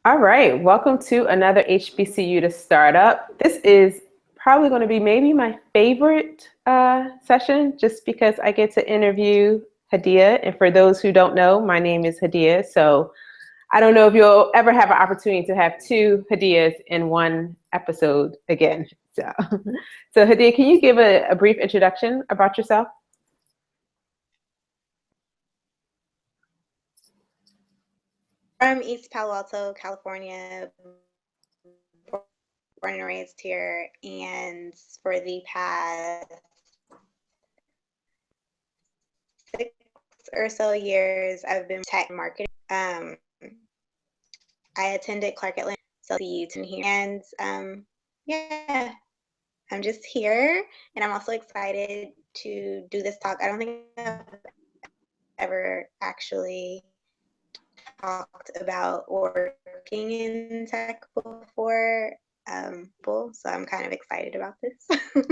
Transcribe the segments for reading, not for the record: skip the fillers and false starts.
All right, welcome to another HBCU to Startup. This is probably going to be maybe my favorite session just because I get to interview Hadia. And for those who don't know, my name is Hadia. So I don't know if you'll ever have an opportunity to have two Hadias in one episode again. So, so Hadia, can you give a brief introduction about yourself? From East Palo Alto, California, born and raised here, and for the past 6 or so years, I've been tech marketing. I attended Clark Atlanta, so see you here, and yeah, I'm just here, and I'm also excited to do this talk. I don't think I've ever actually talked about working in tech before, so I'm kind of excited about this. All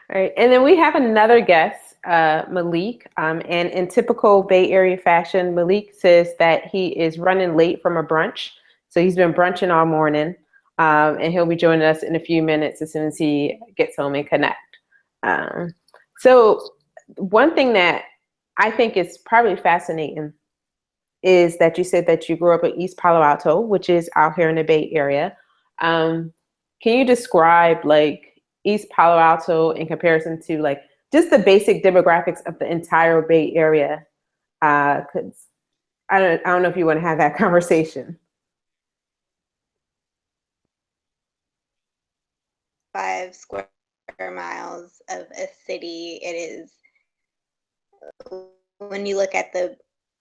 right, and then we have another guest, Malik. And in typical Bay Area fashion, Malik says that he is running late from a brunch. So he's been brunching all morning, and he'll be joining us in a few minutes as soon as he gets home and connect. Um, so one thing that I think is probably fascinating is that you said that you grew up in East Palo Alto, which is out here in the Bay Area. Can you describe like East Palo Alto in comparison to like just the basic demographics of the entire Bay Area? Because I don't know if you want to have that conversation. 5 square miles of a city. It is, when you look at the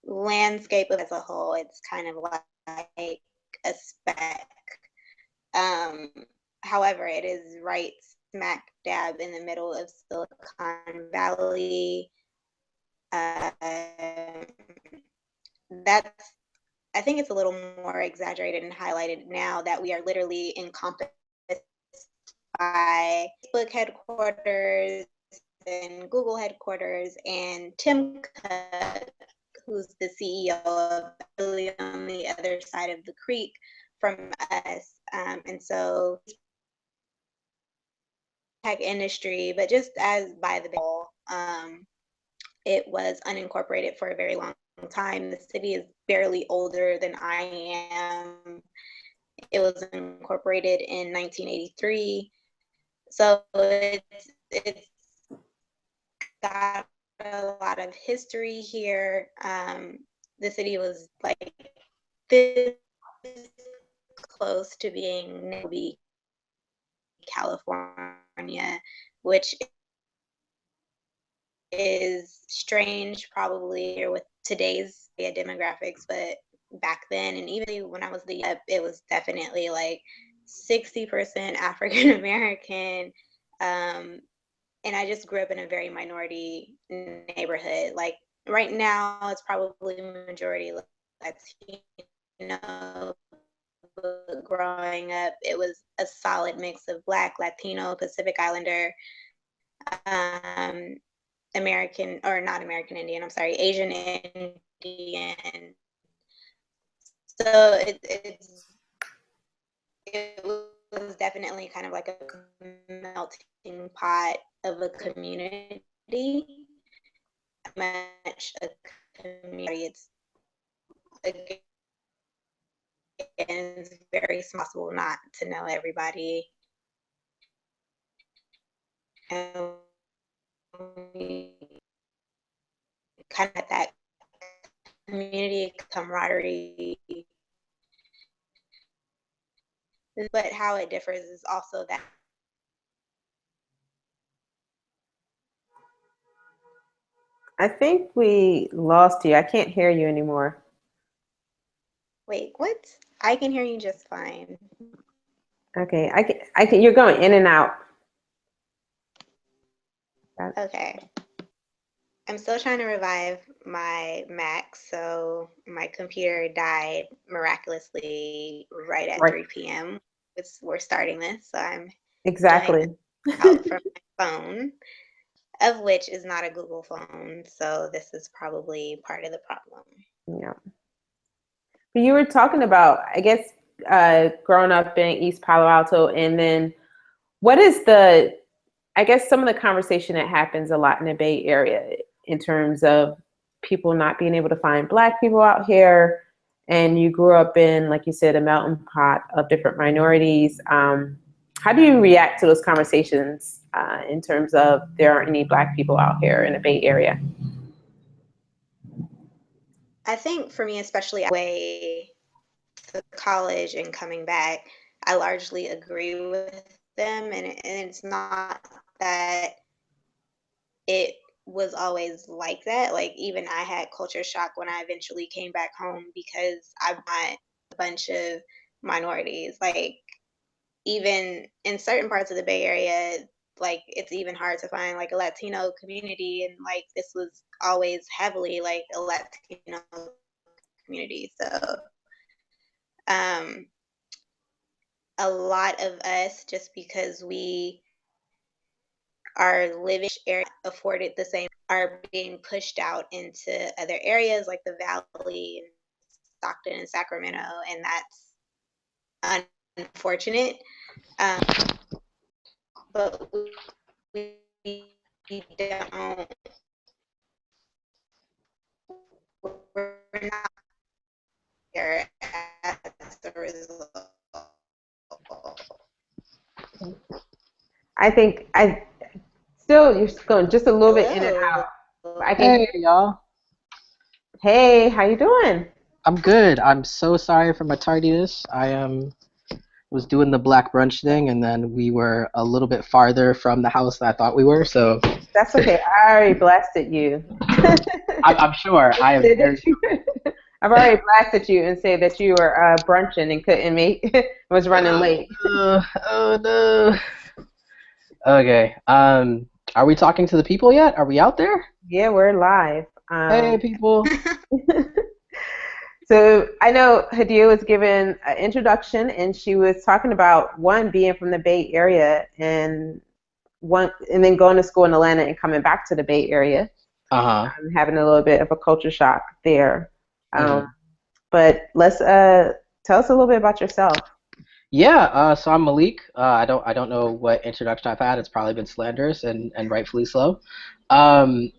landscape as a whole, it's kind of like a speck. Um, However, it is right smack dab in the middle of Silicon Valley. That's, I think it's a little more exaggerated and highlighted now that we are literally encompassed by Facebook headquarters and Google headquarters, and Tim Cook, who's the CEO of really on the other side of the creek from us. And so tech industry, but just as by the ball, it was unincorporated for a very long time. The city is barely older than I am. It was incorporated in 1983. So it's got a lot of history here. The city was like this close to being California, which is strange probably with today's demographics, but back then, and even when I was it was definitely like 60% African American. And I just grew up in a very minority neighborhood. Like right now, it's probably majority Latino. But growing up, it was a solid mix of Black, Latino, Pacific Islander, um, American, or not American Indian, I'm sorry, Asian Indian. So it was definitely kind of like a melting pot of a community. Much a community. It's again, it's very possible not to know everybody. And kind of that community camaraderie. But how it differs is also that. I think we lost you. I can't hear you anymore. Wait, what? I can hear you just fine. Okay, I can. You're going in and out. Okay. I'm still trying to revive my Mac, so my computer died miraculously right at Right. 3 p.m. We're starting this, so I'm doing Exactly. this out from my phone, of which is not a Google phone, so this is probably part of the problem. Yeah. You were talking about, I guess, growing up in East Palo Alto, and then what is the, I guess, some of the conversation that happens a lot in the Bay Area in terms of people not being able to find Black people out here, and you grew up in, like you said, a melting pot of different minorities. How do you react to those conversations in terms of there aren't any Black people out here in the Bay Area? I think for me, especially way to college and coming back, I largely agree with them, and it's not that it was always like that. Like even I had culture shock when I eventually came back home because I met a bunch of minorities. Like even in certain parts of the Bay Area, like it's even hard to find like a Latino community, and like this was always heavily like a Latino community. So um a lot of us, just because we are living area afforded the same, are being pushed out into other areas like the Valley and Stockton and Sacramento, and that's unfortunate. Um, but we don't, we're not here as a result. I think I still you're going just a little bit in and Hello. out. But I can Hey hear. y'all, Hey, how you doing? I'm good. I'm so sorry for my tardiness. Was doing the black brunch thing, and then we were a little bit farther from the house than I thought we were. So That's okay. I already blasted you. I'm sure I am Said very that you I've already blasted you and said that you were brunching and couldn't make was running sorry. late. Oh no. Okay. Are we talking to the people yet? Are we out there? Yeah, we're live. Hey people. So I know Hadia was given an introduction, and she was talking about one being from the Bay Area and one, and then going to school in Atlanta and coming back to the Bay Area, Uh-huh. having a little bit of a culture shock there. Um, hmm but let's tell us a little bit about yourself. Yeah, so I'm Malik. I don't know what introduction I've had. It's probably been slanderous and rightfully so. Um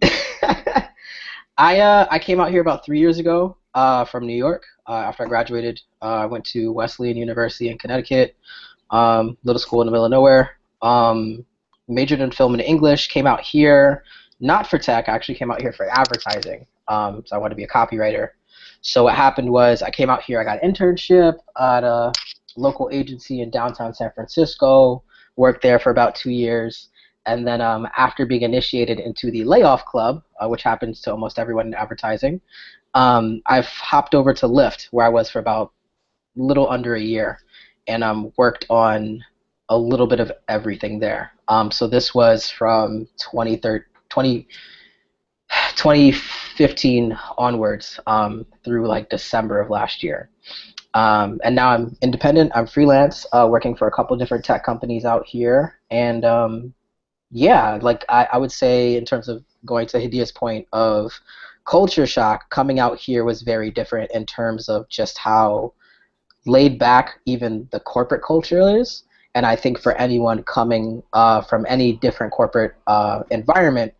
I came out here about 3 years ago from New York after I graduated. I went to Wesleyan University in Connecticut, little school in the middle of nowhere. Majored in film and English. Came out here not for tech. I actually came out here for advertising. So I wanted to be a copywriter. So what happened was I came out here. I got an internship at a local agency in downtown San Francisco. Worked there for about 2 years. And then after being initiated into the layoff club, which happens to almost everyone in advertising, I've hopped over to Lyft, where I was for about a little under a year, and worked on a little bit of everything there. So this was from 2015 onwards through like December of last year. And now I'm independent. I'm freelance, working for a couple different tech companies out here, and yeah, like I would say in terms of going to Hidia's point of culture shock, coming out here was very different in terms of just how laid back even the corporate culture is. And I think for anyone coming from any different corporate environment,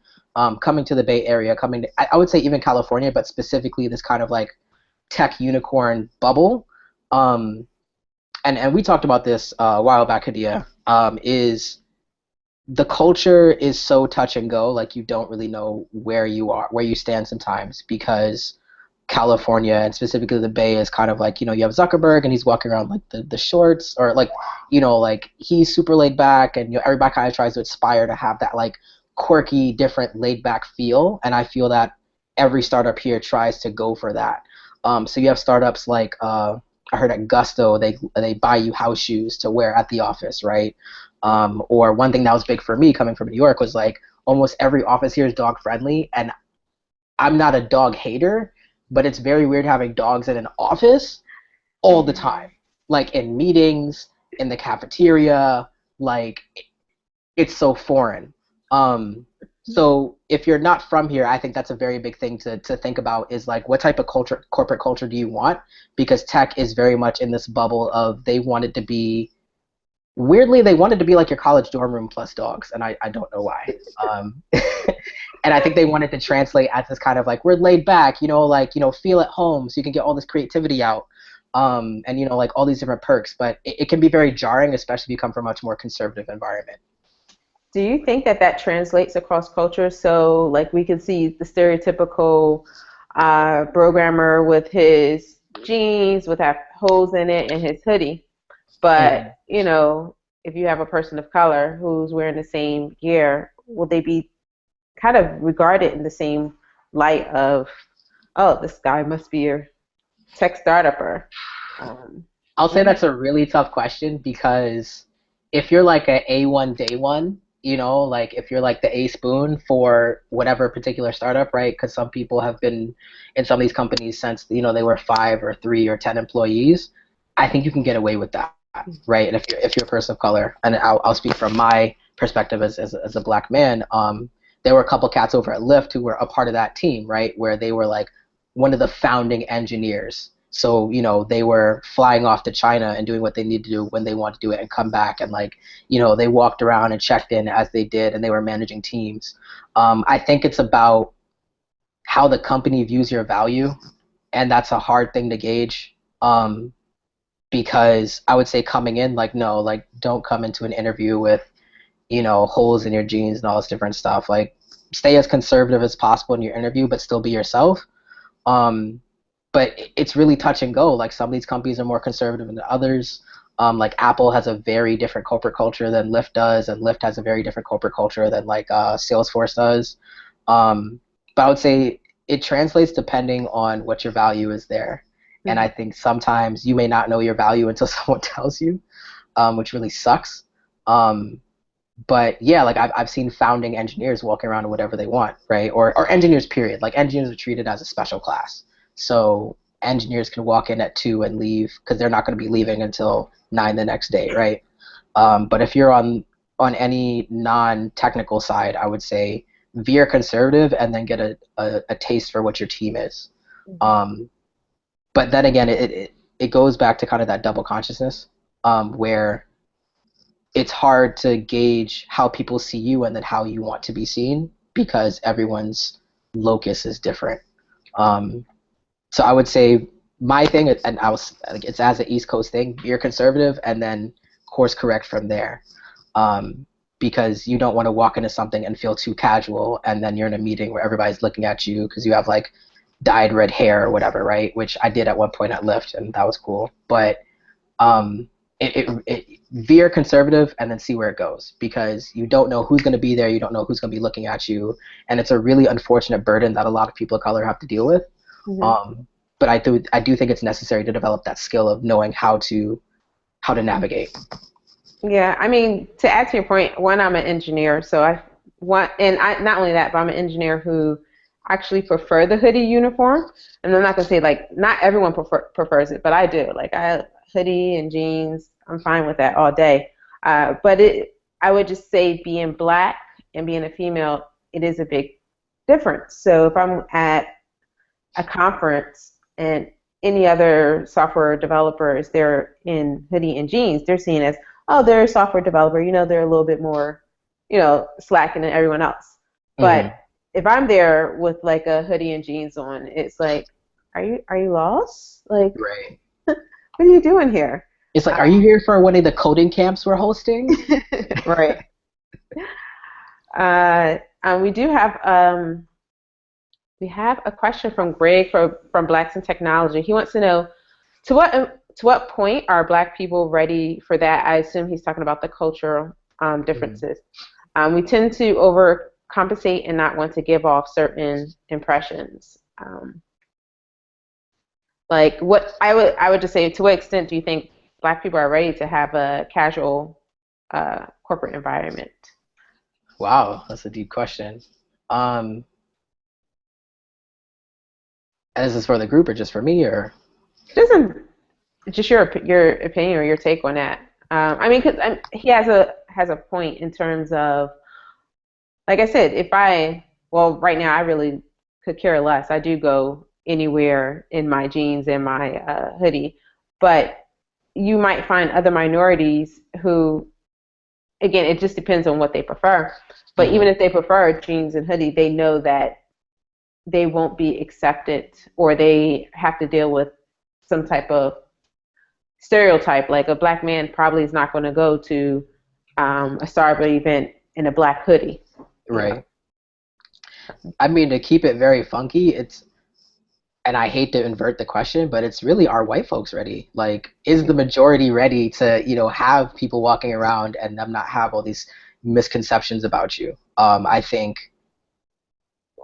coming to the Bay Area, I would say even California, but specifically this kind of like tech unicorn bubble. Um, and we talked about this a while back, Hadia, is the culture is so touch and go, like you don't really know where you are, where you stand sometimes, because California and specifically the Bay is kind of like, you have Zuckerberg and he's walking around like the shorts, or like, like he's super laid back, and everybody kind of tries to aspire to have that like quirky, different, laid back feel. And I feel that every startup here tries to go for that. So you have startups like I heard at Gusto, they buy you house shoes to wear at the office, right? Or one thing that was big for me coming from New York was like almost every office here is dog friendly, and I'm not a dog hater, but it's very weird having dogs in an office all the time, Mhm. like in meetings, in the cafeteria, like it's so foreign. Um, So if you're not from here, I think that's a very big thing to think about is like what type of corporate culture do you want? Because tech is very much in this bubble of they wanted to be weirdly they wanted to be like your college dorm room plus dogs, and I don't know why. And I think they wanted to translate as this kind of like we're laid back, like feel at home so you can get all this creativity out. And like all these different perks, but it can be very jarring, especially if you come from a much more conservative environment. Do you think that that translates across cultures? So, like, we could see the stereotypical programmer with his jeans with have holes in it and his hoodie. But, Mhm. if you have a person of color who's wearing the same gear, will they be kind of regarded in the same light of, oh, this guy must be a tech startupper? Um, I'll say what do that's a really tough question because if you're like a A1 day one, like if you're like the A spoon for whatever particular startup, right? Because some people have been in some of these companies since they were 5 or 3 or 10 employees. I think you can get away with that, right? And if you're a person of color, and I'll speak from my perspective as a black man, there were a couple cats over at Lyft who were a part of that team, right? Where they were like one of the founding engineers. So, they were flying off to China and doing what they need to do when they want to do it and come back. And like, they walked around and checked in as they did and they were managing teams. I think it's about how the company views your value. And that's a hard thing to gauge. Because I would say coming in, like, no, like, don't come into an interview with, holes in your jeans and all this different stuff. Like, stay as conservative as possible in your interview, but still be yourself. Um, but it's really touch and go. Like some of these companies are more conservative than others. Like Apple has a very different corporate culture than Lyft does, and Lyft has a very different corporate culture than like Salesforce does. But I would say it translates depending on what your value is there. And I think sometimes you may not know your value until someone tells you, which really sucks. Um, but yeah, like I've seen founding engineers walking around in whatever they want, right? Or engineers, period. Like engineers are treated as a special class. So engineers can walk in at 2 and leave because they're not going to be leaving until 9 the next day, right? But if you're on any non-technical side, I would say veer conservative and then get a taste for what your team is. Um, but then again, it goes back to kind of that double consciousness, where it's hard to gauge how people see you and then how you want to be seen because everyone's locus is different. Um, so I would say my thing, and I was like, it's as an East Coast thing. You're conservative and then course correct from there, because you don't want to walk into something and feel too casual, and then you're in a meeting where everybody's looking at you because you have like dyed red hair or whatever, right? Which I did at one point at Lyft, and that was cool. But um, it veer conservative and then see where it goes because you don't know who's going to be there, you don't know who's going to be looking at you, and it's a really unfortunate burden that a lot of people of color have to deal with. Mhm. But I do think it's necessary to develop that skill of knowing how to navigate. Yeah, I mean, to add to your point, one, I'm an engineer, so I want, and I not only that, but I'm an engineer who actually prefer the hoodie uniform. And I'm not gonna say like not everyone prefers it, but I do. Like I hoodie and jeans, I'm fine with that all day. But I would just say being black and being a female, it is a big difference. So if I'm at a conference and any other software developer is there in hoodie and jeans, they're seen as, oh, they're a software developer. They're a little bit more, slacking than everyone else. But Hmm. if I'm there with like a hoodie and jeans on, it's like, are you lost? Like, Right. what are you doing here? It's like, are you here for one of the coding camps we're hosting? Right. We do have we have a question from Greg from Blacks in Technology. He wants to know to what point are Black people ready for that? I assume he's talking about the cultural Mhm. differences. We tend to overcompensate and not want to give off certain impressions. Like what I would just say, to what extent do you think Black people are ready to have a casual corporate environment? Wow, that's a deep question. Um, and is this for the group or just for me or? Doesn't just your opinion or your take on that? I mean, because he has a point in terms of like I said, well, right now I really could care less. I do go anywhere in my jeans and my hoodie, but you might find other minorities who, again, it just depends on what they prefer. But even Hmm. if they prefer jeans and hoodie, they know that they won't be accepted or they have to deal with some type of stereotype. Like a black man probably is not going to go to a Starbucks event in a black hoodie. You know. Right. I mean, to keep it very funky, and I hate to invert the question, but it's really, are white folks ready? Like, is the majority ready to, have people walking around and them not have all these misconceptions about you? I think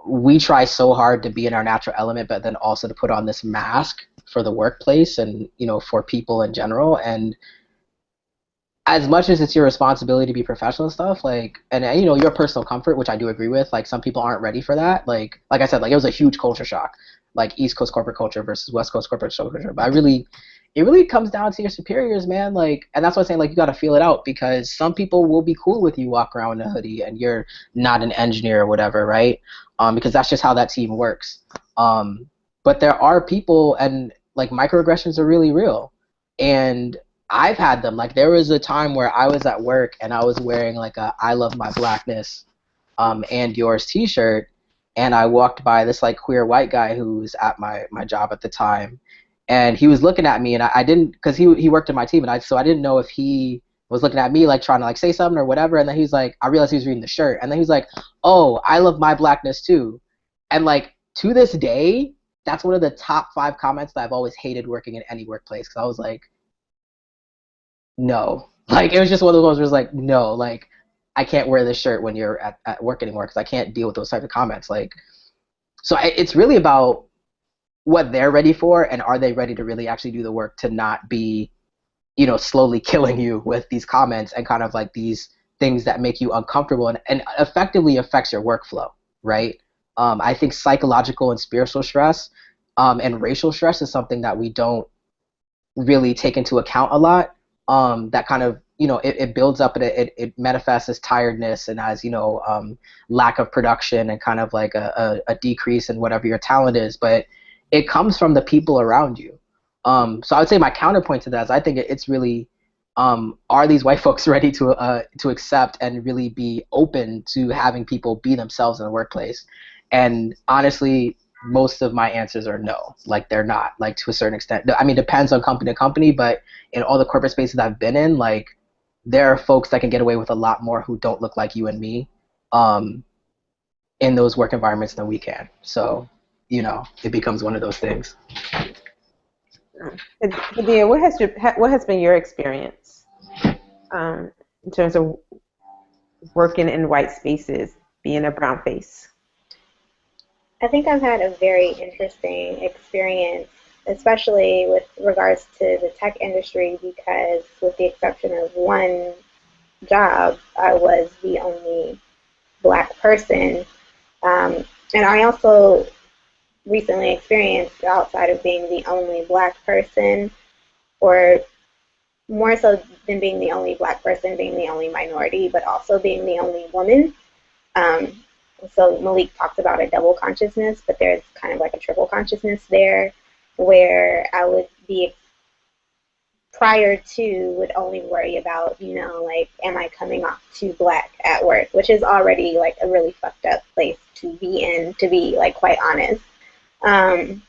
we try so hard to be in our natural element, but then also to put on this mask for the workplace and, for people in general. And as much as it's your responsibility to be professional and stuff, like, and your personal comfort, which I do agree with, like some people aren't ready for that. Like I said, like it was a huge culture shock, like East Coast corporate culture versus West Coast corporate culture. But it really comes down to your superiors, man. Like, and that's what I'm saying. Like, you got to feel it out because some people will be cool with you walk around in a hoodie and you're not an engineer or whatever, right? Because that's just how that team works. But there are people, and like microaggressions are really real, and I've had them. Like there was a time where I was at work and I was wearing like a "I love my blackness" and yours T-shirt, and I walked by this like queer white guy who was at my job at the time, and he was looking at me, and I didn't, because he worked in my team, and I didn't know if he was looking at me like trying to like say something or whatever, and then he's like, I realized he was reading the shirt, and then he's like, oh, I love my blackness too, and like to this day, that's one of the top 5 comments that I've always hated working in any workplace, because I was like, no. Like it was just one of those ones where it's like, no, like I can't wear this shirt when you're at work anymore because I can't deal with those types of comments. Like, so it's really about what they're ready for and are they ready to really actually do the work to not be, slowly killing you with these comments and kind of like these things that make you uncomfortable and effectively affects your workflow, right? I think psychological and spiritual stress and racial stress is something that we don't really take into account a lot. That kind of, it builds up and it manifests as tiredness and as, lack of production and kind of like a decrease in whatever your talent is, but it comes from the people around you. So I would say my counterpoint to that is I think it's really, are these white folks ready to accept and really be open to having people be themselves in the workplace? And honestly, most of my answers are no. Like they're not. Like to a certain extent. I mean, depends on company to company, but in all the corporate spaces I've been in, like there are folks that can get away with a lot more who don't look like you and me, um, in those work environments than we can. So, it becomes one of those things. Hadia, what has been your experience in terms of working in white spaces, being a brown face? I think I've had a very interesting experience, especially with regards to the tech industry, because with the exception of one job, I was the only Black person. Um, and I also recently experienced, outside of being the only Black person, or more so than being the only Black person, being the only minority, but also being the only woman. Um, so Malik talks about a double consciousness, but there's kind of like a triple consciousness there, where I would be, prior to, would only worry about, like, am I coming off too Black at work, which is already like a really fucked up place to be in, to be like quite honest. Um,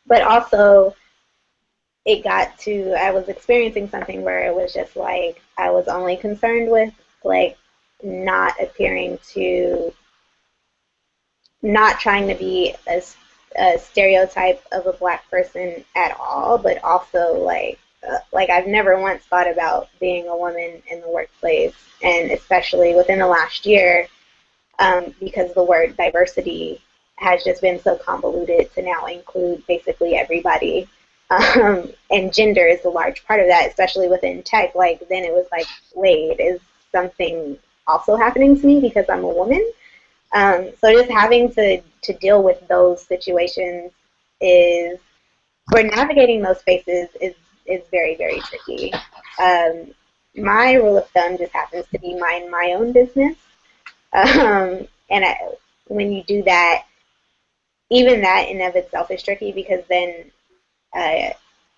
but also I was experiencing something where it was just like I was only concerned with like not appearing to, not trying to be a stereotype of a Black person at all, but also like I've never once thought about being a woman in the workplace, and especially within the last year, because the word diversity has just been so convoluted to now include basically everybody. And gender is a large part of that, especially within tech. Like then it was like, wait, is something also happening to me because I'm a woman? So just having to deal with those situations is, for navigating those spaces is very, very tricky. My rule of thumb just happens to be mind my own business. And when you do that, even that in of itself is tricky because then uh,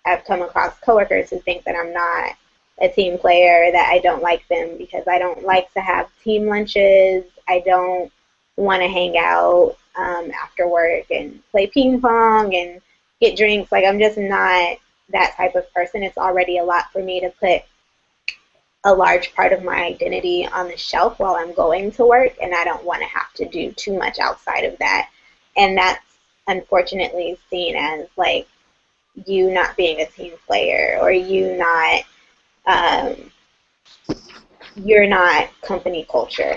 I've come across coworkers who think that I'm not a team player, that I don't like them because I don't like to have team lunches. I don't want to hang out after work and play ping pong and get drinks. Like, I'm just not that type of person. It's already a lot for me to put a large part of my identity on the shelf while I'm going to work, and I don't want to have to do too much outside of that. And that's unfortunately seen as like you not being a team player, or um, you're not company culture.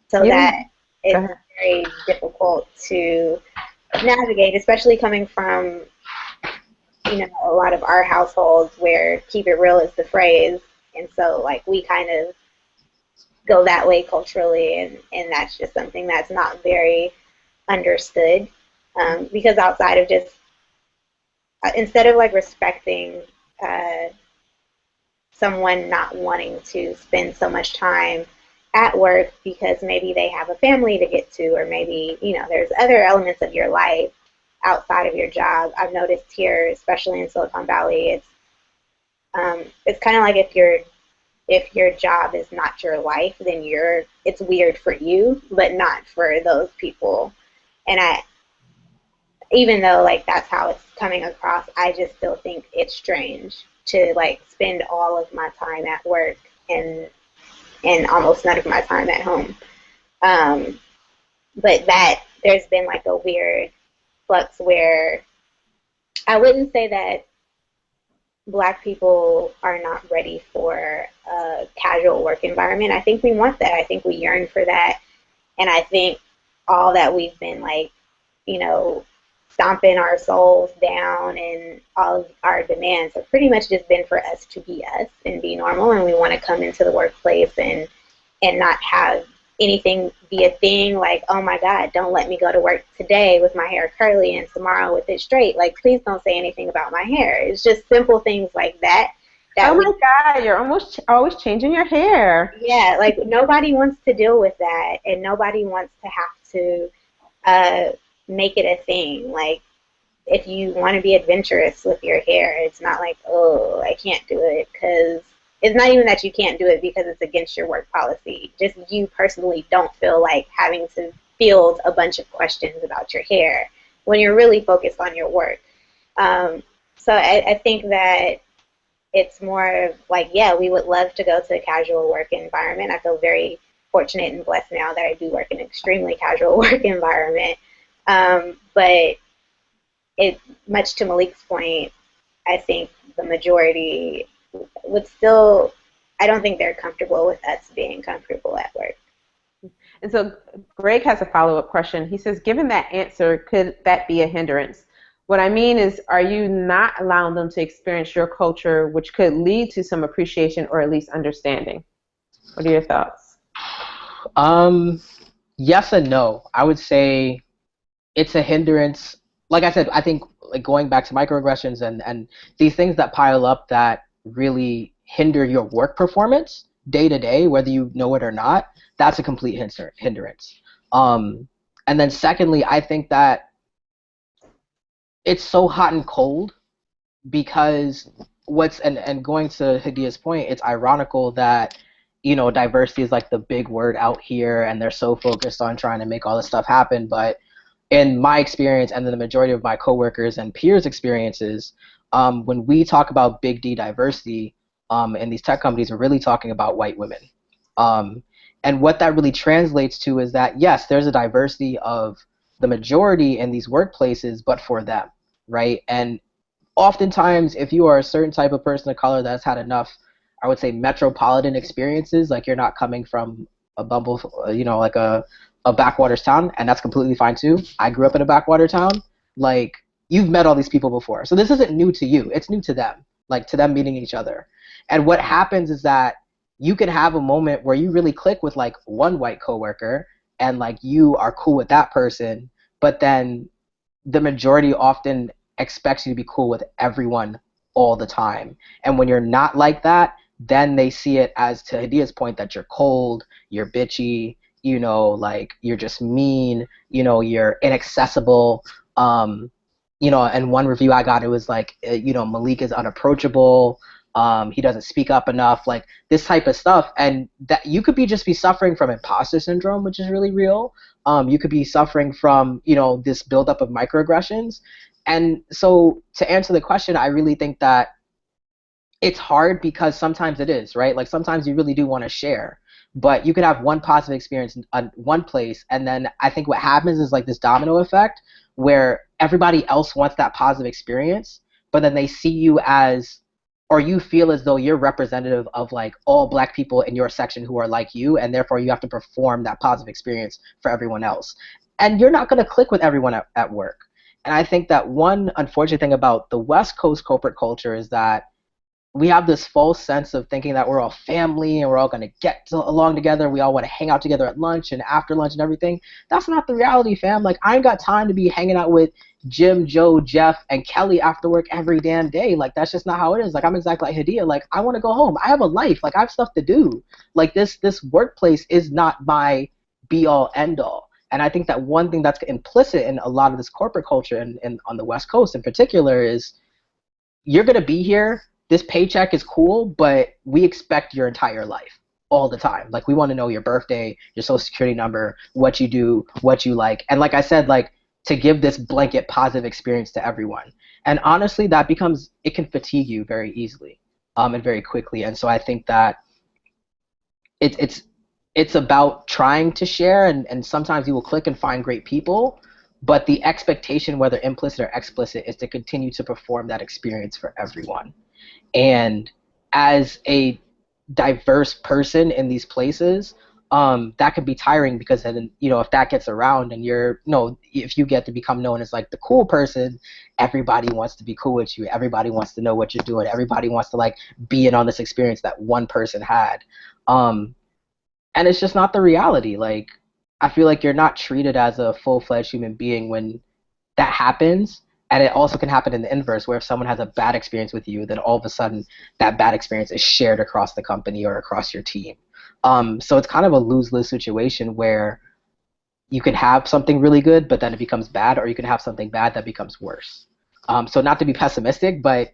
So Yeah. that it's very difficult to navigate, especially coming from, a lot of our households where keep it real is the phrase. And so like we kind of go that way culturally, and that's just something that's not very understood. Because outside of just instead of like respecting uh, someone not wanting to spend so much time at work because maybe they have a family to get to, or maybe there's other elements of your life outside of your job. I've noticed here, especially in Silicon Valley, it's kind of like if your job is not your life, then it's weird for you, but not for those people. And even though like that's how it's coming across, I just still think it's strange to like spend all of my time at work and almost none of my time at home. Um, but that there's been like a weird flux where I wouldn't say that Black people are not ready for a casual work environment. I think we want that. I think we yearn for that. And I think all that we've been like, you know, stomping our souls down, and all of our demands have pretty much just been for us to be us and be normal. And we want to come into the workplace and not have anything be a thing like, oh my God, don't let me go to work today with my hair curly and tomorrow with it straight. Like, please don't say anything about my hair. It's just simple things like that. Oh my God, you're almost always changing your hair. Yeah, like nobody wants to deal with that, and nobody wants to have to make it a thing. Like, if you want to be adventurous with your hair, it's not like, oh, I can't do it, because it's not even that you can't do it because it's against your work policy. Just you personally don't feel like having to field a bunch of questions about your hair when you're really focused on your work. So I think that it's more of like, yeah, we would love to go to a casual work environment. I feel very fortunate and blessed now that I do work in an extremely casual work environment. But it, much to Malik's point, I think the majority would still, I don't think they're comfortable with us being comfortable at work. And so Greg has a follow-up question. He says, given that answer, could that be a hindrance? What I mean is, are you not allowing them to experience your culture, which could lead to some appreciation or at least understanding? What are your thoughts? Yes and no. I would say it's a hindrance. Like I said, I think like going back to microaggressions and these things that pile up that really hinder your work performance day to day, whether you know it or not, that's a complete hindrance. And then secondly, I think that it's so hot and cold because and going to Hadia's point, it's ironical that diversity is like the big word out here, and they're so focused on trying to make all this stuff happen. But in my experience, and then the majority of my coworkers and peers' experiences, when we talk about big D diversity in these tech companies, we're really talking about white women. And what that really translates to is that yes, there's a diversity of the majority in these workplaces, but for them, right? And oftentimes, if you are a certain type of person of color that's had enough, I would say, metropolitan experiences, like you're not coming from a like a backwaters town, and that's completely fine too. I grew up in a backwater town. Like, you've met all these people before, so this isn't new to you. It's new to them, like to them meeting each other. And what happens is that you can have a moment where you really click with like one white coworker, and like you are cool with that person, but then the majority often expects you to be cool with everyone all the time. And when you're not like that, then they see it as, to Hadia's point, that you're cold, you're bitchy, like you're just mean, you're inaccessible. And one review I got, it was like, Malik is unapproachable. He doesn't speak up enough, like this type of stuff. And that you could be suffering from imposter syndrome, which is really real. You could be suffering from, this buildup of microaggressions. And so to answer the question, I really think that it's hard because sometimes it is, right? Like sometimes you really do want to share, but you could have one positive experience in one place, and then I think what happens is like this domino effect where everybody else wants that positive experience, but then they see you as, or you feel as though you're representative of like all Black people in your section who are like you, and therefore you have to perform that positive experience for everyone else. And you're not going to click with everyone at work. And I think that one unfortunate thing about the West Coast corporate culture is that we have this false sense of thinking that we're all family and we're all going to get along together. We all want to hang out together at lunch and after lunch and everything. That's not the reality, fam. Like, I ain't got time to be hanging out with Jim, Joe, Jeff, and Kelly after work every damn day. Like, that's just not how it is. Like, I'm exactly like Hadia. Like, I want to go home. I have a life. Like, I have stuff to do. Like, this workplace is not my be-all, end-all. And I think that one thing that's implicit in a lot of this corporate culture and on the West Coast in particular is you're going to be here. This paycheck is cool, but we expect your entire life all the time. Like, we want to know your birthday, your social security number, what you do, what you like. And like I said, like, to give this blanket positive experience to everyone. And honestly, it can fatigue you very easily, and very quickly. And so I think that it's about trying to share, and sometimes you will click and find great people, but the expectation, whether implicit or explicit, is to continue to perform that experience for everyone. And as a diverse person in these places, that could be tiring because then, if that gets around and if you get to become known as like the cool person, everybody wants to be cool with you. Everybody wants to know what you're doing. Everybody wants to like be in on this experience that one person had. And it's just not the reality. Like, I feel like you're not treated as a full-fledged human being when that happens. And it also can happen in the inverse, where if someone has a bad experience with you, then all of a sudden that bad experience is shared across the company or across your team. So it's kind of a lose-lose situation where you can have something really good, but then it becomes bad, or you can have something bad that becomes worse. So not to be pessimistic, but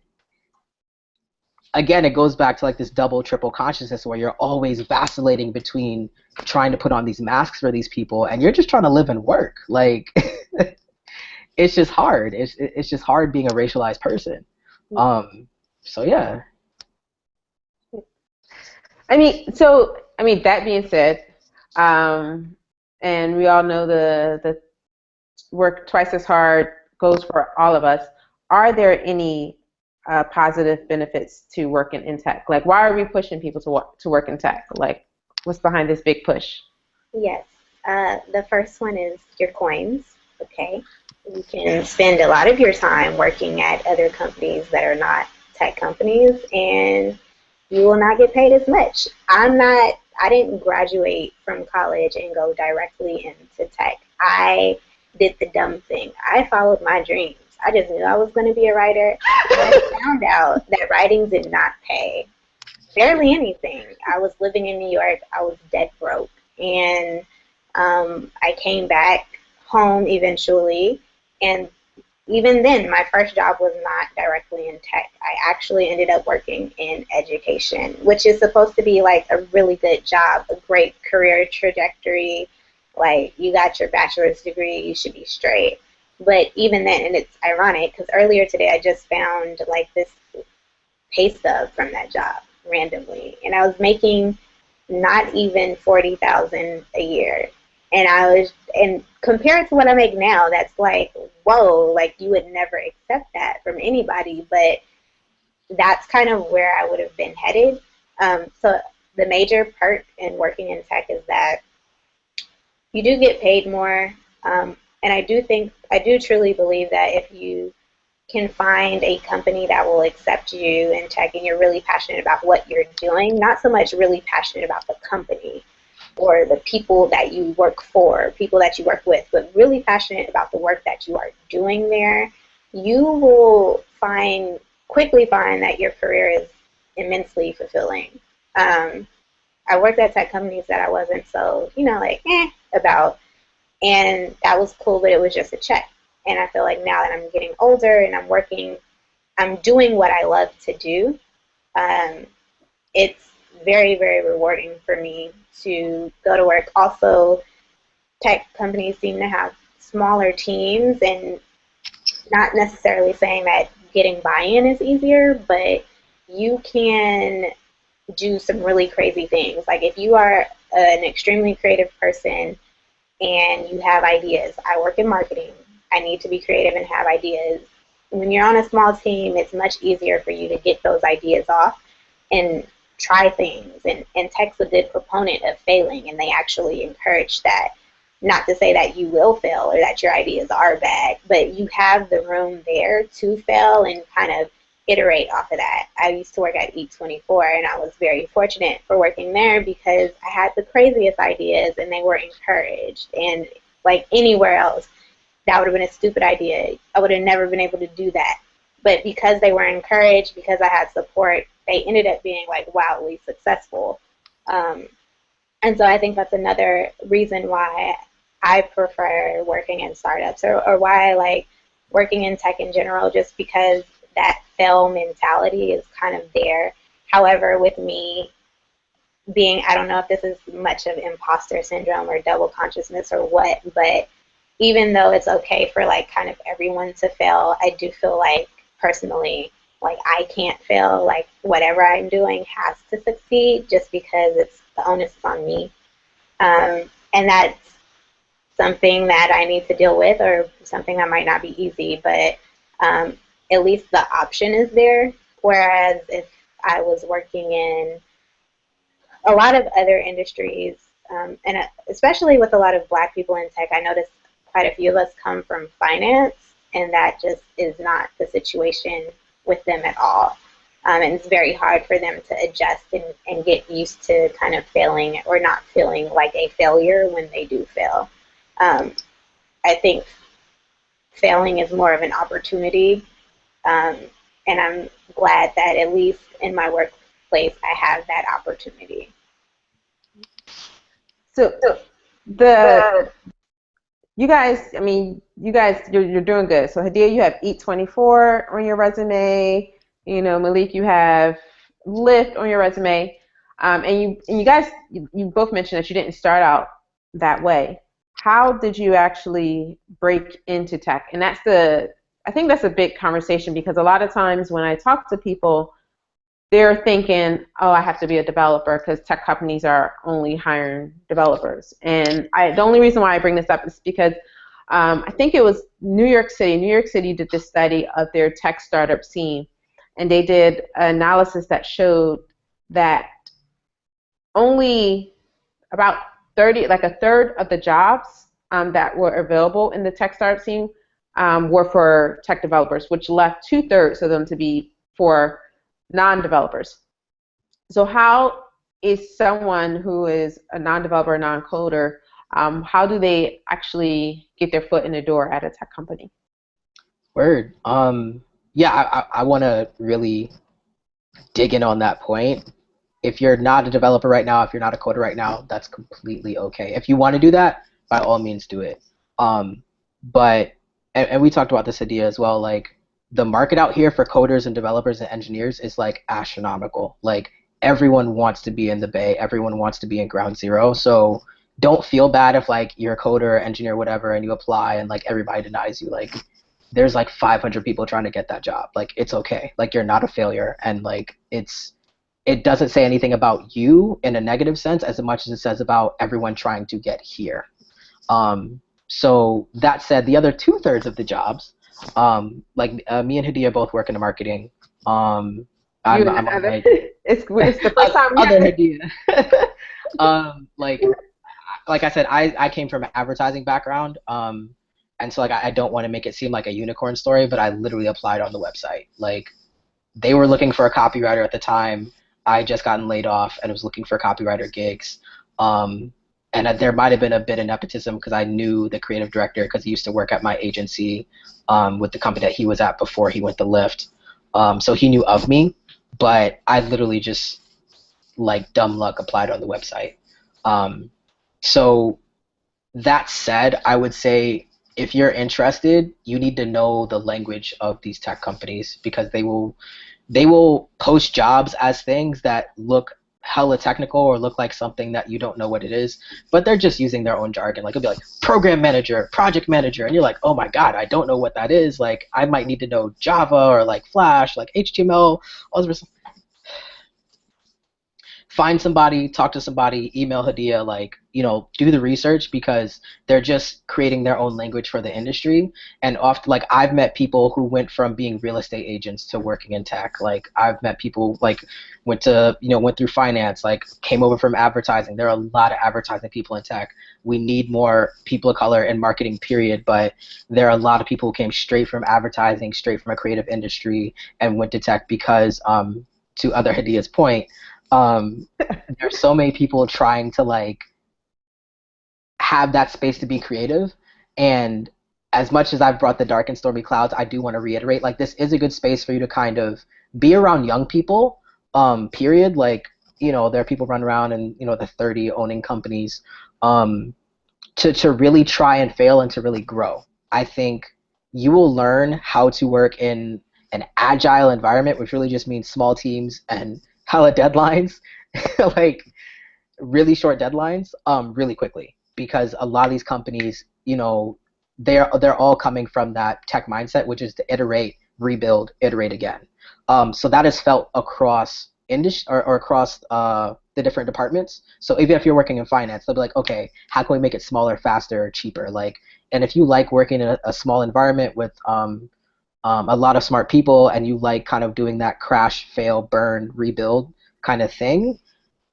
again, it goes back to like this double, triple consciousness where you're always vacillating between trying to put on these masks for these people, and you're just trying to live and work. Like, it's just hard. It's just hard being a racialized person. So yeah. I mean, that being said, and we all know the work twice as hard goes for all of us. Are there any positive benefits to working in tech? Like, why are we pushing people to work in tech? Like, what's behind this big push? Yes. The first one is your coins. Okay. You can spend a lot of your time working at other companies that are not tech companies, and you will not get paid as much. I didn't graduate from college and go directly into tech. I did the dumb thing. I followed my dreams. I just knew I was going to be a writer. I found out that writing did not pay barely anything. I was living in New York. I was dead broke. And I came back home eventually. And even then, my first job was not directly in tech. I actually ended up working in education, which is supposed to be like a really good job, a great career trajectory. Like, you got your bachelor's degree, you should be straight. But even then, and it's ironic because earlier today I just found like this pay stub from that job randomly, and I was making not even $40,000 a year, and compared to what I make now, that's like, whoa, like you would never accept that from anybody, but that's kind of where I would have been headed. So the major perk in working in tech is that you do get paid more. And I do truly believe that if you can find a company that will accept you in tech and you're really passionate about what you're doing, not so much really passionate about the company or the people that you work for, people that you work with, but really passionate about the work that you are doing there, you will quickly find that your career is immensely fulfilling. I worked at tech companies that I wasn't so, like, about. And that was cool, but it was just a check. And I feel like now that I'm getting older and I'm doing what I love to do, it's very, very rewarding for me to go to work. Also, tech companies seem to have smaller teams, and not necessarily saying that getting buy-in is easier, but you can do some really crazy things. Like if you are an extremely creative person and you have ideas, I work in marketing, I need to be creative and have ideas. When you're on a small team, it's much easier for you to get those ideas off and try things. And tech's a good proponent of failing, and they actually encourage that. Not to say that you will fail or that your ideas are bad, but you have the room there to fail and kind of iterate off of that. I used to work at Eat24, and I was very fortunate for working there because I had the craziest ideas and they were encouraged. And like anywhere else, that would have been a stupid idea. I would have never been able to do that. But because they were encouraged, because I had support, they ended up being like wildly successful. And so I think that's another reason why I prefer working in startups, or why I like working in tech in general, just because that fail mentality is kind of there. However, with me being, I don't know if this is much of imposter syndrome or double consciousness or what, but even though it's okay for like kind of everyone to fail, I do feel like personally, like I can't fail. Like whatever I'm doing has to succeed, just because it's the onus is on me. And that's something that I need to deal with, or something that might not be easy, but at least the option is there. Whereas if I was working in a lot of other industries, and especially with a lot of Black people in tech, I noticed quite a few of us come from finance, and that just is not the situation with them at all. And it's very hard for them to adjust and get used to kind of failing or not feeling like a failure when they do fail. I think failing is more of an opportunity, and I'm glad that at least in my workplace I have that opportunity. So the you guys, I mean, you're doing good. So Hadia, you have Eat24 on your resume. You know, Malik, you have Lyft on your resume. And you guys, you both mentioned that you didn't start out that way. How did you actually break into tech? And I think that's a big conversation, because a lot of times when I talk to people, they're thinking, oh, I have to be a developer because tech companies are only hiring developers. And the only reason why I bring this up is because I think it was New York City. New York City did this study of their tech startup scene, and they did an analysis that showed that only about a third of the jobs that were available in the tech startup scene were for tech developers, which left 2/3 of them to be for non-developers. So how is someone who is a non-developer, non-coder, how do they actually get their foot in the door at a tech company? Word. Yeah, I want to really dig in on that point. If you're not a developer right now, if you're not a coder right now, that's completely okay. If you want to do that, by all means do it. But and we talked about this idea as well, like the market out here for coders and developers and engineers is like astronomical. Like everyone wants to be in the Bay, everyone wants to be in Ground Zero. So don't feel bad if like you're a coder, engineer, whatever, and you apply and like everybody denies you. Like there's like 500 people trying to get that job. Like it's okay. Like you're not a failure, and like it doesn't say anything about you in a negative sense as much as it says about everyone trying to get here. So that said, the other 2/3 of the jobs, like me and Hadia both work in marketing. I'm on my It's the first time we other have Hadia. Like I said, I came from an advertising background, and so like I don't want to make it seem like a unicorn story, but I literally applied on the website. Like they were looking for a copywriter at the time. I just gotten laid off and was looking for copywriter gigs. And there might have been a bit of nepotism because I knew the creative director because he used to work at my agency with the company that he was at before he went to Lyft. So he knew of me, but I literally just like dumb luck applied on the website. So that said, I would say if you're interested, you need to know the language of these tech companies because they will post jobs as things that look hella technical or look like something that you don't know what it is, but they're just using their own jargon. Like it'll be like program manager, project manager, and you're like, oh my god, I don't know what that is. Like I might need to know Java or like Flash, like HTML, all this find somebody, talk to somebody, email Hadia, like, do the research because they're just creating their own language for the industry. And often, like, I've met people who went from being real estate agents to working in tech. Like, I've met people, like, went through finance, like, came over from advertising. There are a lot of advertising people in tech. We need more people of color in marketing, period. But there are a lot of people who came straight from advertising, straight from a creative industry, and went to tech because, to other Hadia's point, there's so many people trying to like have that space to be creative, and as much as I've brought the dark and stormy clouds, I do want to reiterate like this is a good space for you to kind of be around young people, period. Like there are people running around and the 30 owning companies, to really try and fail and to really grow. I think you will learn how to work in an agile environment, which really just means small teams and hella deadlines, like really short deadlines, really quickly. Because a lot of these companies, they're all coming from that tech mindset, which is to iterate, rebuild, iterate again. So that is felt across industry or across the different departments. So even if you're working in finance, they'll be like, okay, how can we make it smaller, faster, cheaper? Like, and if you like working in a small environment with a lot of smart people and you like kind of doing that crash, fail, burn, rebuild kind of thing,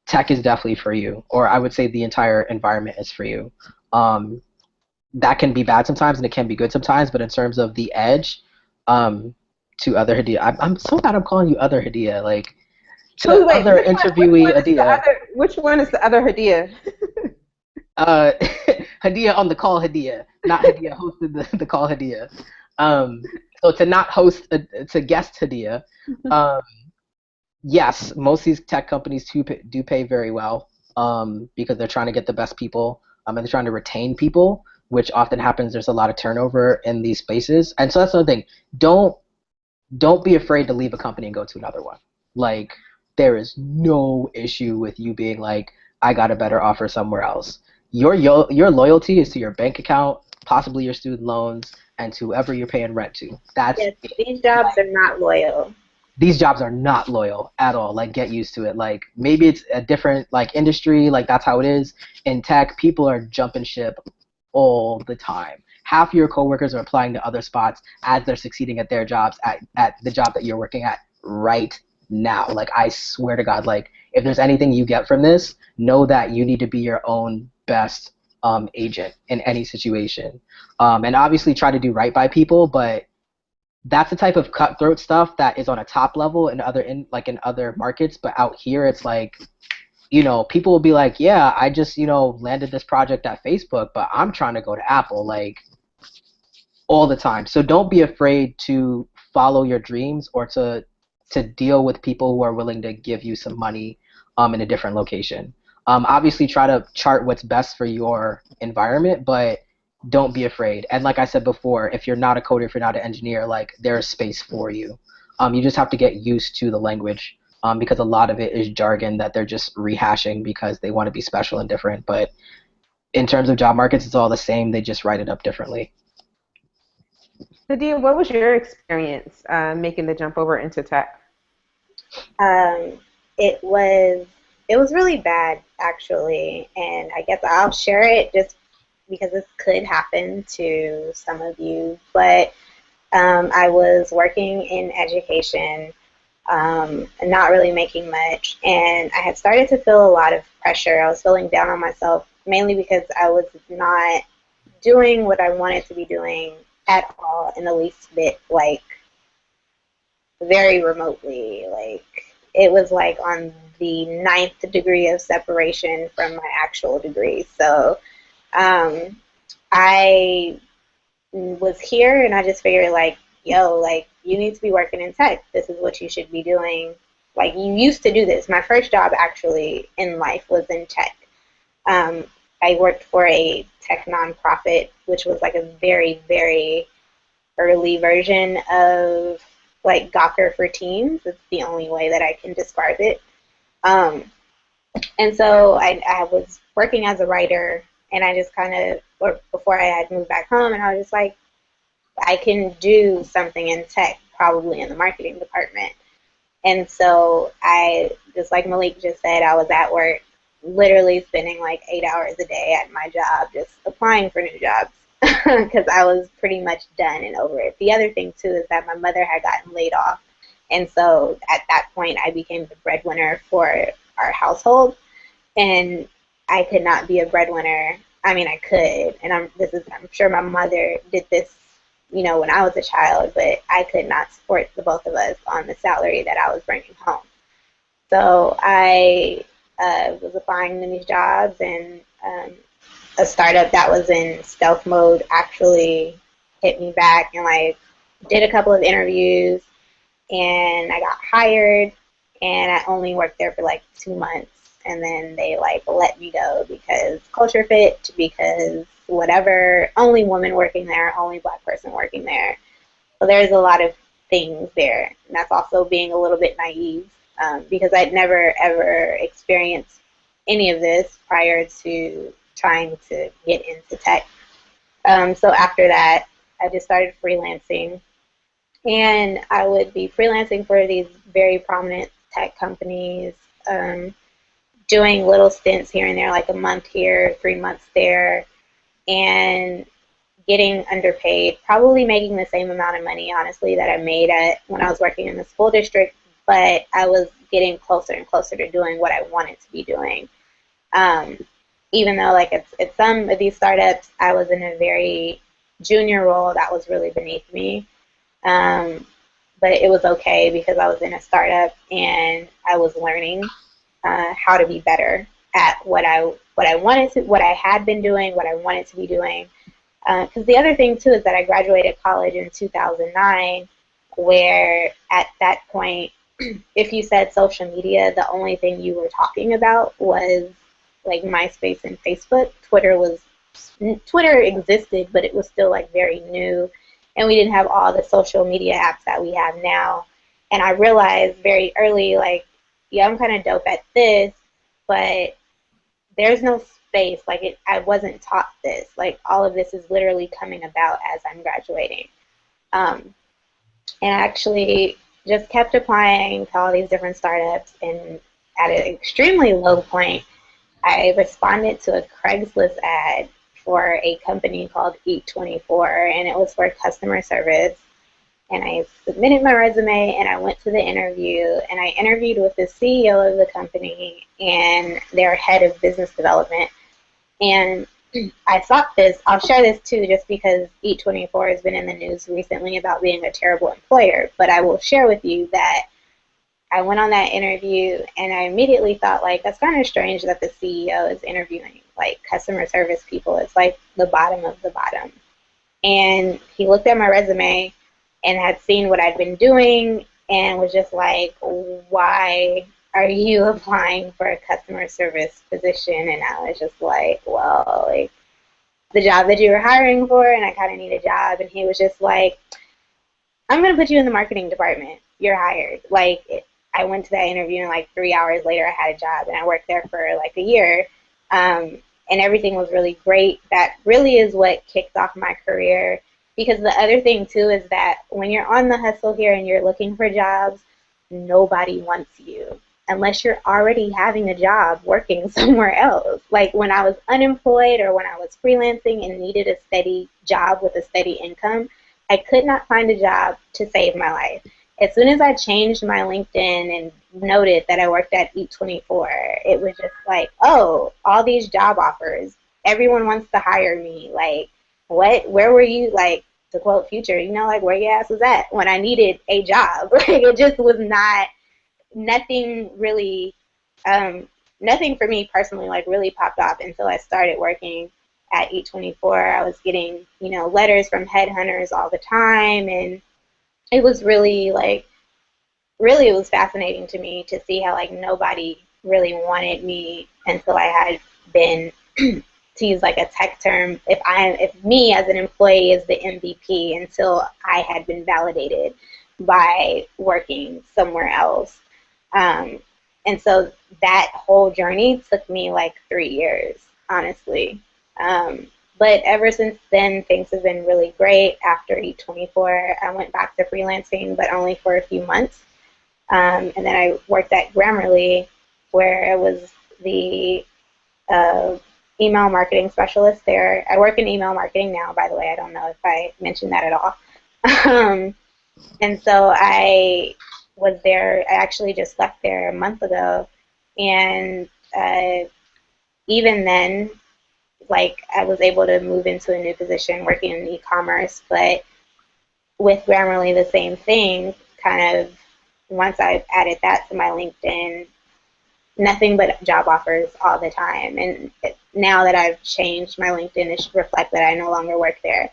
tech is definitely for you. Or I would say the entire environment is for you. That can be bad sometimes and it can be good sometimes, but in terms of the edge, to other Hadia, I'm so bad I'm calling you other Hadia, like to Oh, wait, other interviewee Hadia. Which one is the other Hadia? Hadia on the call Hadia, not Hadia hosted the call Hadia. So to not host, to guest Hadia, yes, most of these tech companies do pay very well, because they're trying to get the best people, and they're trying to retain people, which often happens. There's a lot of turnover in these spaces, and so that's another thing. Don't be afraid to leave a company and go to another one. Like there is no issue with you being like, I got a better offer somewhere else. Your loyalty is to your bank account, possibly your student loans, and to whoever you're paying rent to. That's Yes, these jobs are not loyal. These jobs are not loyal at all. Like get used to it. Like maybe it's a different like industry, like that's how it is. In tech, people are jumping ship all the time. Half of your coworkers are applying to other spots as they're succeeding at their jobs at the job that you're working at right now. Like I swear to God, like if there's anything you get from this, know that you need to be your own best agent in any situation. And obviously try to do right by people, but that's the type of cutthroat stuff that is on a top level in other markets, but out here it's like, people will be like, yeah, I just, landed this project at Facebook, but I'm trying to go to Apple, like all the time. So don't be afraid to follow your dreams or to deal with people who are willing to give you some money in a different location. Obviously try to chart what's best for your environment, but don't be afraid. And like I said before, if you're not a coder, if you're not an engineer, like there's space for you. You just have to get used to the language, because a lot of it is jargon that they're just rehashing because they want to be special and different. But in terms of job markets, it's all the same. They just write it up differently. Hadia, what was your experience making the jump over into tech? Um, it was really bad actually, and I guess I'll share it just because this could happen to some of you. But I was working in education, and not really making much, and I had started to feel a lot of pressure. I was feeling down on myself mainly because I was not doing what I wanted to be doing at all in the least bit, like very remotely. Like it was like on the ninth degree of separation from my actual degree. So I was here and I just figured like, yo, like you need to be working in tech. This is what you should be doing like, you used to do this. My first job actually in life was in tech. I worked for a tech nonprofit, which was like a very, very early version of like Gawker for teens. It's the only way that I can describe it. Um, and so I was working as a writer, and I just kind of, or before I had moved back home, and I was just like, I can do something in tech, probably in the marketing department. And so I, just like Malik just said, I was at work literally spending like 8 hours a day at my job just applying for new jobs because I was pretty much done and over it. The other thing, too, is that my mother had gotten laid off. And so at that point, I became the breadwinner for our household. And I could not be a breadwinner. I mean, I could, and I'm sure my mother did this, when I was a child, but I could not support the both of us on the salary that I was bringing home. So I was applying to these jobs, and a startup that was in stealth mode actually hit me back and like did a couple of interviews, and I got hired, and I only worked there for like 2 months, and then they like let me go because culture fit, because whatever, only woman working there, only Black person working there. So there's a lot of things there, and that's also being a little bit naive because I'd never ever experienced any of this prior to trying to get into tech. So after that, I just started freelancing, and I would be freelancing for these very prominent tech companies, doing little stints here and there, like a month here, 3 months there, and getting underpaid, probably making the same amount of money, honestly, that I made when I was working in the school district, but I was getting closer and closer to doing what I wanted to be doing. Even though, like, at some of these startups, I was in a very junior role that was really beneath me. But it was okay because I was in a startup and I was learning how to be better at what I had been doing, what I wanted to be doing. Because the other thing too is that I graduated college in 2009, where at that point, if you said social media, the only thing you were talking about was like MySpace and Facebook. Twitter existed, but it was still like very new, and we didn't have all the social media apps that we have now. And I realized very early, like, yeah, I'm kind of dope at this, but there's no space. Like, I wasn't taught this. Like, all of this is literally coming about as I'm graduating. And I actually just kept applying to all these different startups, and at an extremely low point, I responded to a Craigslist ad for a company called Eat24, and it was for customer service. And I submitted my resume, and I went to the interview, and I interviewed with the CEO of the company and their head of business development. And I thought this, I'll share this too, just because Eat24 has been in the news recently about being a terrible employer, but I will share with you that I went on that interview, and I immediately thought, like, that's kind of strange that the CEO is interviewing, like, customer service people. It's like the bottom of the bottom. And he looked at my resume and had seen what I'd been doing and was just like, why are you applying for a customer service position? And I was just like, well, like, the job that you were hiring for, and I kind of need a job. And he was just like, I'm going to put you in the marketing department. You're hired. Like, I went to that interview, and like 3 hours later, I had a job, and I worked there for like a year. And everything was really great. That really is what kicked off my career. Because the other thing, too, is that when you're on the hustle here and you're looking for jobs, nobody wants you unless you're already having a job working somewhere else. Like, when I was unemployed or when I was freelancing and needed a steady job with a steady income, I could not find a job to save my life. As soon as I changed my LinkedIn and noted that I worked at Eat24, it was just like, oh, all these job offers. Everyone wants to hire me. Like, what? Where were you? Like, to quote Future, like, where your ass was at when I needed a job? Like, it just was nothing really, nothing for me personally, like, really popped off until I started working at Eat24. I was getting, letters from headhunters all the time, and it was really, like, really, it was fascinating to me to see how like nobody really wanted me until I had been to use like a tech term, if me as an employee is the MVP until I had been validated by working somewhere else. Um, and so that whole journey took me like 3 years, honestly. Um, but ever since then, things have been really great. After E24, I went back to freelancing, but only for a few months. And then I worked at Grammarly, where I was the uh, email marketing specialist there. I work in email marketing now, by the way. I don't know if I mentioned that at all. um, and so I was there. I actually just left there a month ago, and even then, like I was able to move into a new position working in e-commerce. But with Grammarly, the same thing. Kind of once I added that to my LinkedIn, nothing but job offers all the time. And now that I've changed my LinkedIn to reflect that I no longer work there,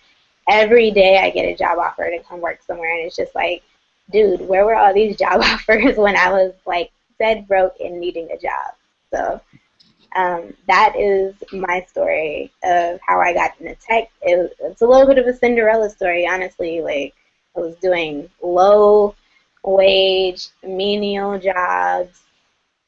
every day I get a job offer to come work somewhere, and it's just like, dude, where were all these job offers when I was like dead broke and needing a job? So that is my story of how I got into tech. It's a little bit of a Cinderella story, honestly. Like I was doing low wage, menial jobs.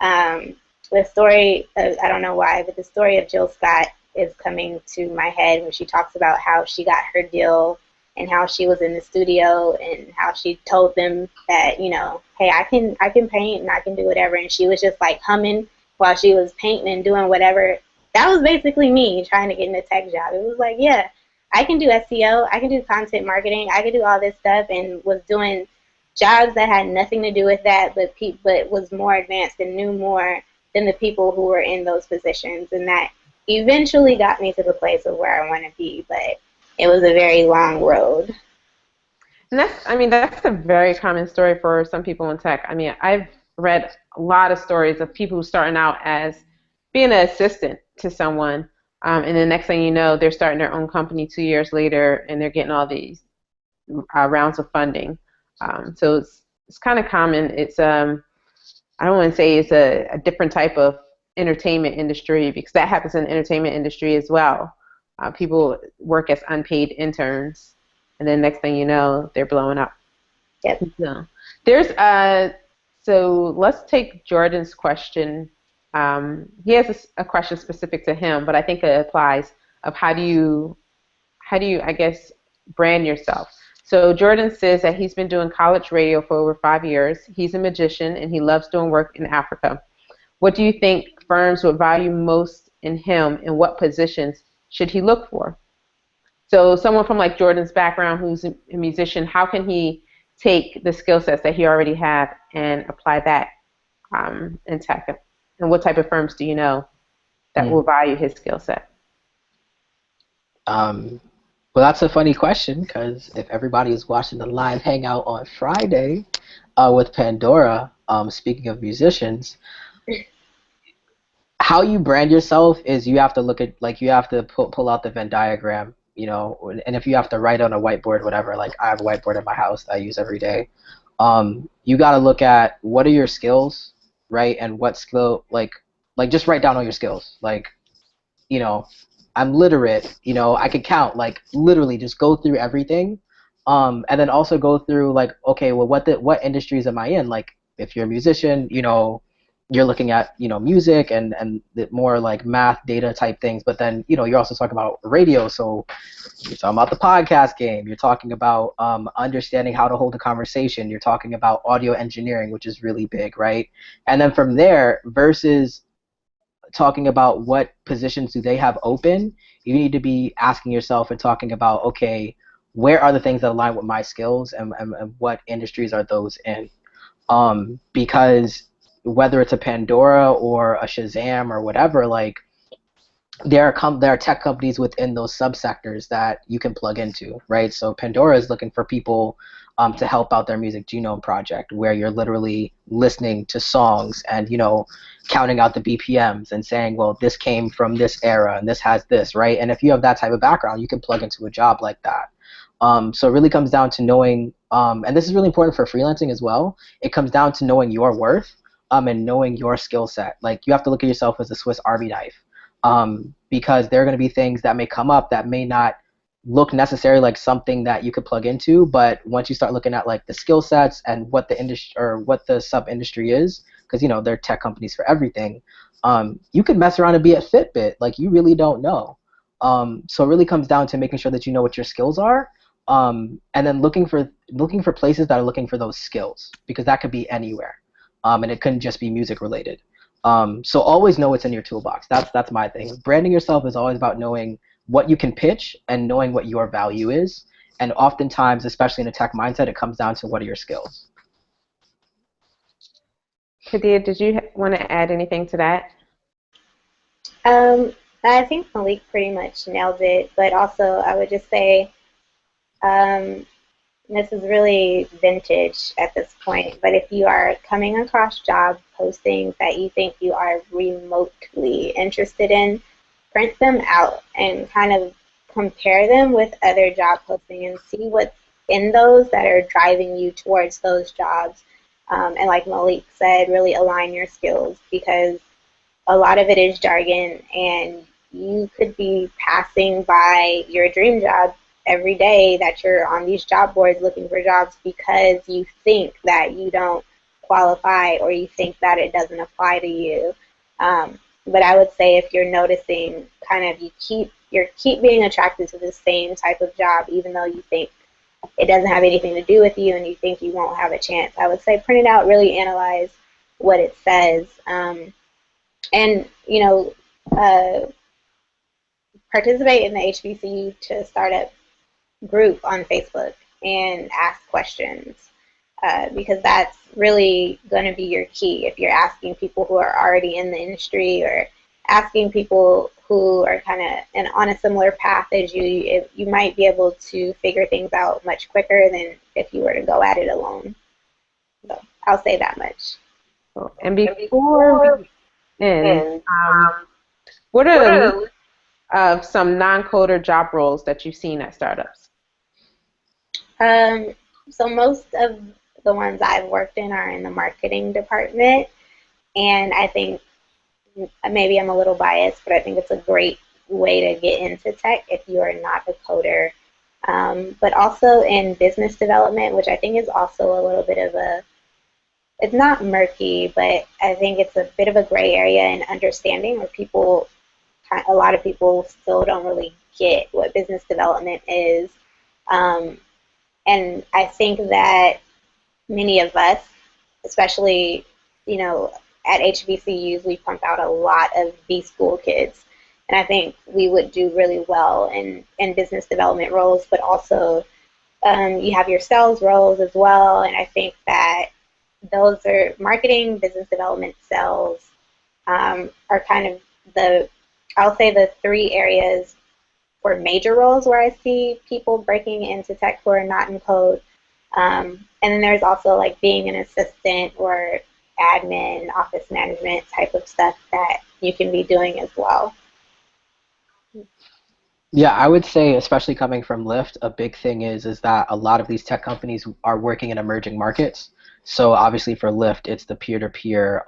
The story, I don't know why, but the story of Jill Scott is coming to my head when she talks about how she got her deal and how she was in the studio and how she told them that, you know, hey, I can paint and I can do whatever, and she was just like humming while she was painting and doing whatever. That was basically me trying to get in a tech job. It was like, yeah, I can do SEO, I can do content marketing, I can do all this stuff, and was doing jobs that had nothing to do with that, but was more advanced and knew more than the people who were in those positions, and that eventually got me to the place of where I want to be. But it was a very long road. And that's a very common story for some people in tech. I mean, I've read a lot of stories of people who starting out as being an assistant to someone, and the next thing you know, they're starting their own company 2 years later, and they're getting all these rounds of funding. So it's kind of common. It's I don't want to say it's a different type of entertainment industry, because that happens in the entertainment industry as well. People work as unpaid interns, and then next thing you know, they're blowing up. Yep. So there's so let's take Jordan's question. He has a question specific to him, but I think it applies of how do you I guess brand yourself. So Jordan says that he's been doing college radio for over 5 years. He's a magician and he loves doing work in Africa. What do you think firms would value most in him, and what positions should he look for? So someone from like Jordan's background who's a musician, how can he take the skill sets that he already have and apply that in tech? And what type of firms do you know that will value his skill set? Well, that's a funny question, because if everybody is watching the live hangout on Friday with Pandora, speaking of musicians, how you brand yourself is you have to look at, like, you have to pull out the Venn diagram, you know, and if you have to write on a whiteboard, whatever, like I have a whiteboard in my house that I use every day. You got to look at what are your skills, right? And what skill, like just write down all your skills. Like, you know, I'm literate, you know, I could count, like literally just go through everything. And then also go through like, okay, well, what industries am I in? Like if you're a musician, you know, you're looking at, you know, music and the more like math data type things, but then, you know, you're also talking about radio. So you're talking about the podcast game. You're talking about understanding how to hold a conversation. You're talking about audio engineering, which is really big, right? And then from there, versus talking about what positions do they have open, you need to be asking yourself and talking about, okay, where are the things that align with my skills, and what industries are those in? Because whether it's a Pandora or a Shazam or whatever, like there are tech companies within those subsectors that you can plug into, right? So Pandora is looking for people to help out their music genome project, where you're literally listening to songs and, you know, counting out the BPMs and saying, well, this came from this era and this has this, right? And if you have that type of background, you can plug into a job like that. So it really comes down to knowing and this is really important for freelancing as well. It comes down to knowing your worth, and knowing your skill set. Like you have to look at yourself as a Swiss Army knife, because there are going to be things that may come up that may not look necessarily like something that you could plug into, but once you start looking at like the skill sets and what the industry or what the sub industry is, because you know they're tech companies for everything, you could mess around and be at Fitbit. Like you really don't know. So it really comes down to making sure that you know what your skills are, and then looking for places that are looking for those skills, because that could be anywhere, and it couldn't just be music related. So always know what's in your toolbox. That's my thing. Branding yourself is always about knowing what you can pitch and knowing what your value is. And oftentimes, especially in a tech mindset, it comes down to what are your skills. Kadia, did you want to add anything to that? Um, I think Malik pretty much nailed it, but also I would just say um, this is really vintage at this point, but if you are coming across job postings that you think you are remotely interested in, print them out and kind of compare them with other job postings and see what's in those that are driving you towards those jobs. And like Malik said, really align your skills, because a lot of it is jargon, and you could be passing by your dream job every day that you're on these job boards looking for jobs because you think that you don't qualify or you think that it doesn't apply to you. But I would say if you're noticing kind of you keep being attracted to the same type of job even though you think it doesn't have anything to do with you and you think you won't have a chance, I would say print it out, really analyze what it says. And participate in the HBCU to startup group on Facebook and ask questions, because that's really going to be your key. If you're asking people who are already in the industry or asking people who are kind of on a similar path as you, you might be able to figure things out much quicker than if you were to go at it alone. So I'll say that much. And before we end, what are the list of some non-coder job roles that you've seen at startups? So most of the ones I've worked in are in the marketing department, and I think maybe I'm a little biased, but I think it's a great way to get into tech if you are not a coder. But also in business development, which I think is also a little bit of it's not murky, but I think it's a bit of a gray area in understanding where a lot of people still don't really get what business development is. And I think that many of us, especially, at HBCUs, we pump out a lot of B-school kids. And I think we would do really well in business development roles, but also you have your sales roles as well. And I think that those are marketing, business development, sales are kind of I'll say the three areas for major roles where I see people breaking into tech who are not in code. And then there's also like being an assistant or admin, office management type of stuff that you can be doing as well. Yeah, I would say, especially coming from Lyft, a big thing is that a lot of these tech companies are working in emerging markets. So obviously for Lyft, it's the peer-to-peer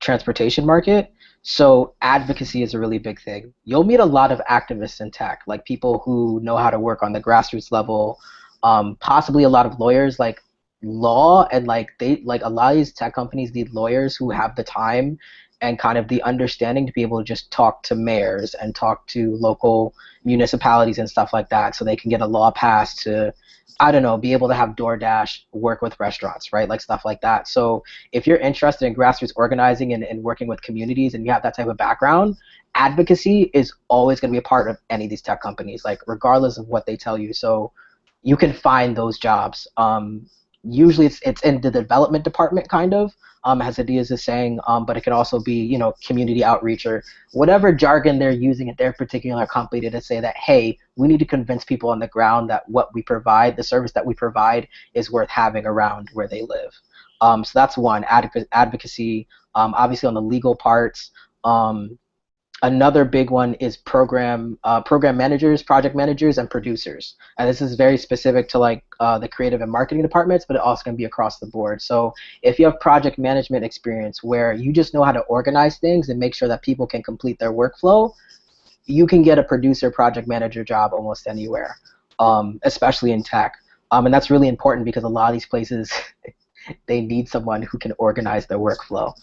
transportation market. So advocacy is a really big thing. You'll meet a lot of activists in tech, like people who know how to work on the grassroots level, possibly a lot of lawyers, like law, and like a lot of these tech companies need lawyers who have the time and kind of the understanding to be able to just talk to mayors and talk to local municipalities and stuff like that, so they can get a law passed to, I don't know, be able to have DoorDash work with restaurants, right? Like stuff like that. So if you're interested in grassroots organizing and working with communities and you have that type of background, advocacy is always going to be a part of any of these tech companies, like regardless of what they tell you. So you can find those jobs. Usually it's in the development department, kind of, as Adias is saying, but it can also be, community outreach or whatever jargon they're using at their particular company to say that, hey, we need to convince people on the ground that what we provide, the service that we provide, is worth having around where they live. So that's one, advocacy, obviously on the legal parts. Another big one is program managers, project managers, and producers. And this is very specific to like the creative and marketing departments, but it also can be across the board. So if you have project management experience where you just know how to organize things and make sure that people can complete their workflow, you can get a producer project manager job almost anywhere, especially in tech. And that's really important because a lot of these places they need someone who can organize their workflow,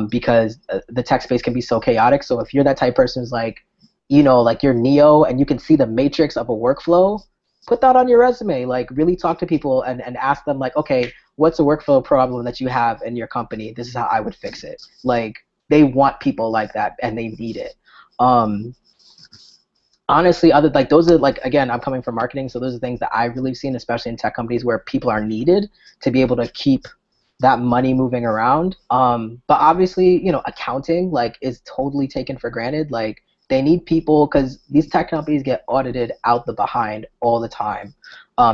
because the tech space can be so chaotic. So if you're that type of person who's like, like you're Neo and you can see the matrix of a workflow, put that on your resume. Like really talk to people and ask them like, okay, what's a workflow problem that you have in your company? This is how I would fix it. Like they want people like that and they need it. Honestly, other like those are like again, I'm coming from marketing, so those are things that I've really seen, especially in tech companies where people are needed to be able to keep that money moving around. But obviously, accounting like is totally taken for granted. Like they need people because these tech companies get audited out the behind all the time,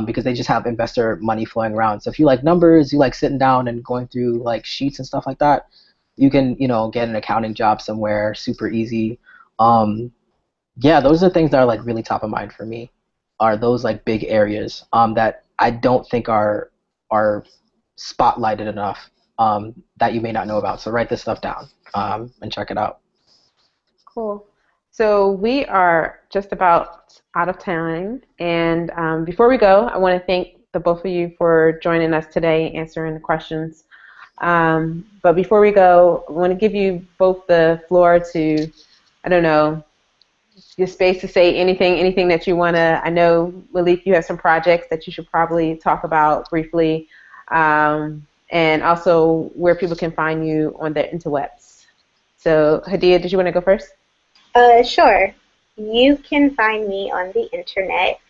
because they just have investor money flowing around. So if you like numbers, you like sitting down and going through like sheets and stuff like that, you can get an accounting job somewhere super easy. Yeah, those are things that are like really top of mind for me. Are those like big areas that I don't think are spotlighted enough, that you may not know about. So write this stuff down, and check it out. Cool. So we are just about out of time. And before we go, I want to thank the both of you for joining us today, answering the questions. But before we go, I want to give you both the floor to, I don't know, your space to say anything that you want to. I know, Malik, you have some projects that you should probably talk about briefly, and also where people can find you on the interwebs. So, Hadia, did you want to go first? Sure. You can find me on the internet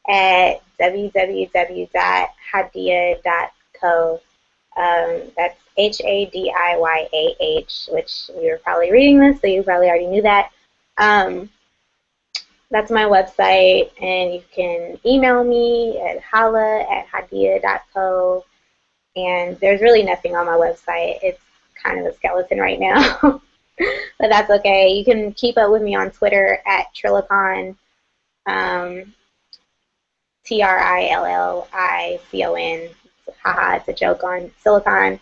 at www.hadiya.co. That's HADIYAH, which you're probably reading this, so you probably already knew that. That's my website, and you can email me at hala@hadiya.co. And there's really nothing on my website. It's kind of a skeleton right now, but that's okay. You can keep up with me on Twitter at Trillicon, TRILLICON. Haha, it's a joke on Silicon.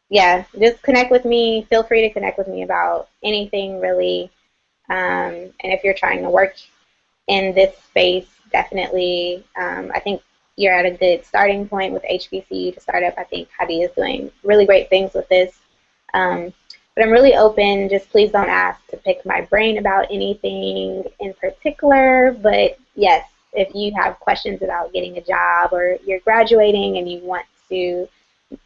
Yeah, just connect with me. Feel free to connect with me about anything, really. And if you're trying to work in this space, definitely, I think you're at a good starting point with HBCU to start up. I think Hadi is doing really great things with this. But I'm really open. Just please don't ask to pick my brain about anything in particular. But yes, if you have questions about getting a job or you're graduating and you want to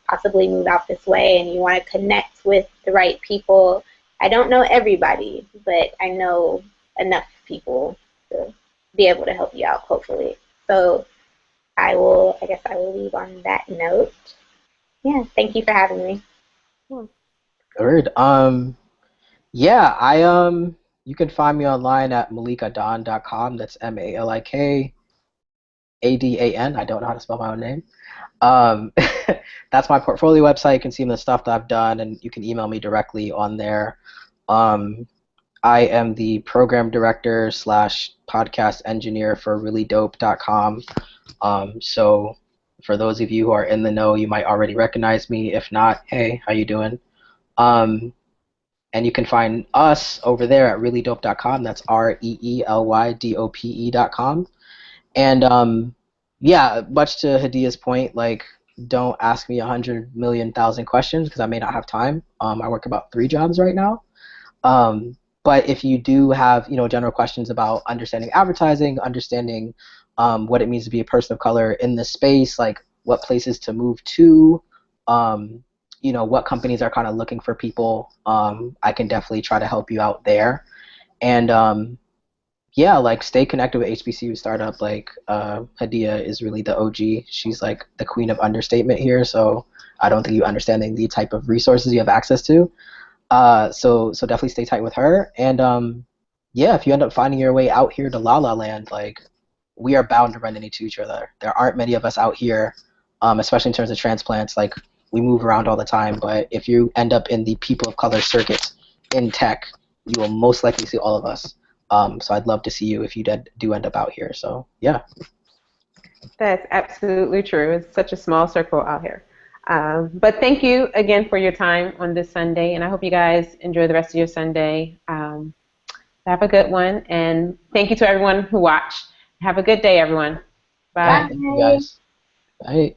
possibly move out this way and you want to connect with the right people, I don't know everybody, but I know enough people to be able to help you out, hopefully. So I guess I will leave on that note. Yeah, thank you for having me. Word. Yeah, you can find me online at malikadan.com. That's MALIKADAN. I don't know how to spell my own name. That's my portfolio website. You can see the stuff that I've done, and you can email me directly on there. I am the program director / podcast engineer for reallydope.com. So for those of you who are in the know, you might already recognize me. If not, hey, how you doing? And you can find us over there at reallydope.com. That's REELYDOPE.com. And yeah, much to Hadia's point, like don't ask me 100,000,000 questions because I may not have time. I work about 3 jobs right now. But if you do have general questions about understanding advertising, understanding what it means to be a person of color in this space, like what places to move to, what companies are kind of looking for people, I can definitely try to help you out there. And yeah, like stay connected with HBCU startup. Like Hadia is really the OG. She's like the queen of understatement here. So I don't think you understanding the type of resources you have access to. So definitely stay tight with her. And yeah, if you end up finding your way out here to La La Land, like we are bound to run into each other. There aren't many of us out here, especially in terms of transplants. Like we move around all the time, but if you end up in the people of color circuit, in tech, you will most likely see all of us. So I'd love to see you if you do end up out here. So yeah. That's absolutely true. It's such a small circle out here. But thank you again for your time on this Sunday, and I hope you guys enjoy the rest of your Sunday. Have a good one, and thank you to everyone who watched. Have a good day, everyone. Yeah. Bye. Thank you Bye. guys. Bye.